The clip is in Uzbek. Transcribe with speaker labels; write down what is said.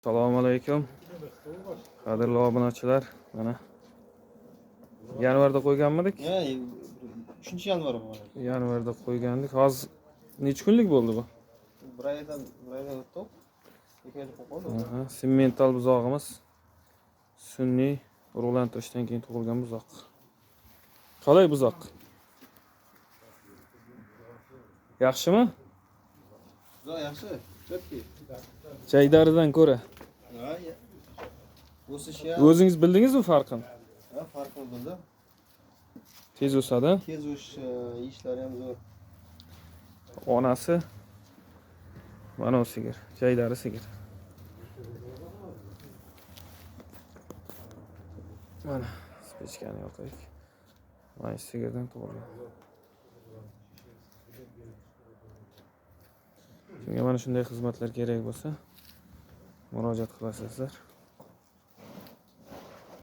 Speaker 1: Assalomu alaykum. Qadrli obunachilar, mana yanvarda qo'yganmidik?
Speaker 2: 3-yanvar bu.
Speaker 1: Yanvarda qo'ygandik. Hozir necha kunlik bo'ldi bu?
Speaker 2: Bir oydan o'tdi. 2 oyda qo'ydi.
Speaker 1: Aha, simmental buzog'imiz. Sun'iy urug'lantirishdan keyin tug'ilgan buzoq. Qalay buzoq? Yaxshimi?
Speaker 2: Buzoq yaxshi. Chöpki.
Speaker 1: Jaydaridan ko'ra.
Speaker 2: Ha, o'sishi ham.
Speaker 1: O'zingiz bildingizmi farqini?
Speaker 2: Ha, farqini bildim.
Speaker 1: Tez o'sadi.
Speaker 2: Tez o'sish ishlari ham zo'r.
Speaker 1: Onasi mana o sigir, jaydari sigir. Mana spechkani yoqaylik. Mana sigirdan tug'ilgan. Kimga mana shunday xizmatlar kerak bo'lsa, murojaat qilasizlar.